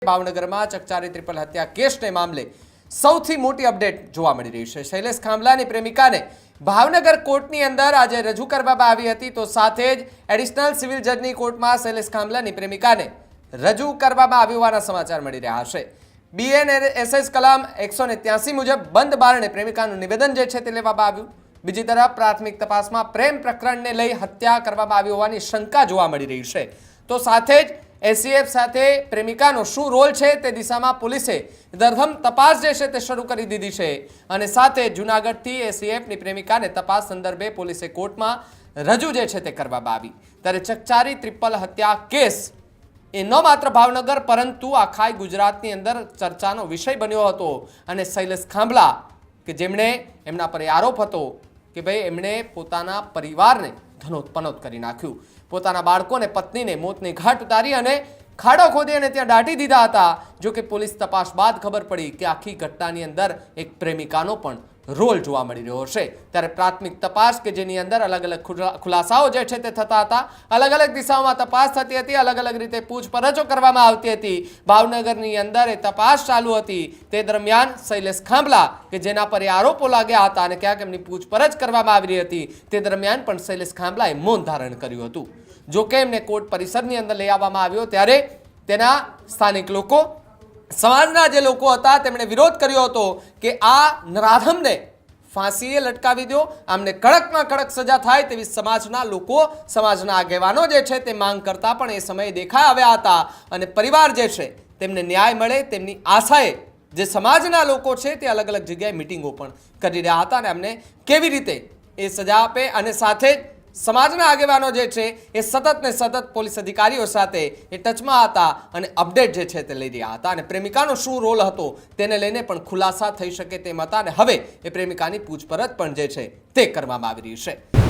ભાવનગરમાં ચકચારી ટ્રિપલ હત્યા કેસને મામલે સૌથી મોટી અપડેટ જોવા મળી રહી છે। શૈલેષ ખાંભલાની પ્રેમિકાને ભાવનગર કોર્ટની અંદર આજે રજૂ કરવામાં આવી હતી, તો સાથે જ એડિશનલ સિવિલ જજની કોર્ટમાં શૈલેષ ખાંભલાની પ્રેમિકાને રજૂ કરવામાં આવ્યું હોવાના સમાચાર મળી રહ્યા છે। BNSS કલમ 183 મુજબ બંધ બારણે પ્રેમિકાનું નિવેદન જે છે તે લેવામાં આવ્યું। બીજી તરફ પ્રાથમિક તપાસમાં પ્રેમ પ્રકરણને લઈ હત્યા કરવામાં આવી હોવાની શંકા જોવા મળી રહી છે, તો સાથે જ एसीएफ સાથે પ્રેમિકાનો શું રોલ છે તે દિશામાં પોલીસે ધરધમ તપાસ જે છે તે શરૂ કરી દીધી છે અને સાથે જૂનાગઢથી એસીએફની પ્રેમિકાને તપાસ સંદર્ભે પોલીસે કોર્ટમાં રજૂ જે છે તે કરવામાં આવી। ત્યારે ચકચારી ટ્રિપલ હત્યા કેસ એ ન માત્ર ભાવનગર પરંતુ આખા ગુજરાતની અંદર ચર્ચાનો વિષય બન્યો હતો અને શૈલેષ ખાંભલા કે જેમણે એમના પર આરોપ હતો કે ભાઈ એમણે પોતાના પરિવારને ધનોત્પનોત કરી નાખ્યું, પોતાના બાળકોને પત્નીને મોતની ઘાટ ઉતારી અને ખાડો ખોદી અને ત્યાં દાટી દીધા હતા। જો કે પોલીસ તપાસ બાદ ખબર પડી કે આખી ઘટનાની અંદર એક પ્રેમિકાનો પણ રોલ જોવા મળી રહ્યો છે। ત્યારે પ્રાથમિક તપાસ કે જેની અંદર અલગ અલગ ખુલાસાઓ જે છે તે થતા હતા, અલગ અલગ દિશાઓમાં તપાસ થતી હતી, અલગ અલગ રીતે પૂછપરછો કરવામાં આવતી હતી। ભાવનગરની અંદર એ તપાસ ચાલુ હતી, તે દરમિયાન શૈલેષ ખાંભલા કે જેના પર આરોપો લાગ્યા હતા અને ક્યાંક એમની પૂછપરછ કરવામાં આવી રહી હતી, તે દરમિયાન પણ શૈલેષ ખાંભલાએ મૌન ધારણ કર્યું હતું। જો કે એમને કોર્ટ પરિસરની અંદર લઈ આવવામાં આવ્યો ત્યારે તેના સ્થાનિક લોકો, સમાજના જે લોકો હતા તેમણે વિરોધ કર્યો હતો કે આ નરાધમને ફાંસીએ લટકાવી દો, આમને કડકમાં કડક સજા થાય તેવી સમાજના લોકો, સમાજના આગેવાનો જે છે તે માંગ કરતા પણ એ સમયે દેખાઈ આવ્યા હતા અને પરિવાર જે છે તેમને ન્યાય મળે તેમની આશાએ જે સમાજના લોકો છે તે અલગ અલગ જગ્યાએ મિટિંગો પણ કરી રહ્યા હતા અને એમને કેવી રીતે એ સજા આપે અને સાથે સમાજના આગેવાનો જે છે એ સતત ને સતત પોલીસ અધિકારીઓ સાથે એ ટચમાં હતા અને અપડેટ જે છે તે લઈ રહ્યા હતા અને પ્રેમિકાનો શું રોલ હતો તેને લઈને પણ ખુલાસા થઈ શકે તેમ હતા અને હવે એ પ્રેમિકાની પૂછપરછ પણ જે છે તે કરવામાં આવી રહી છે।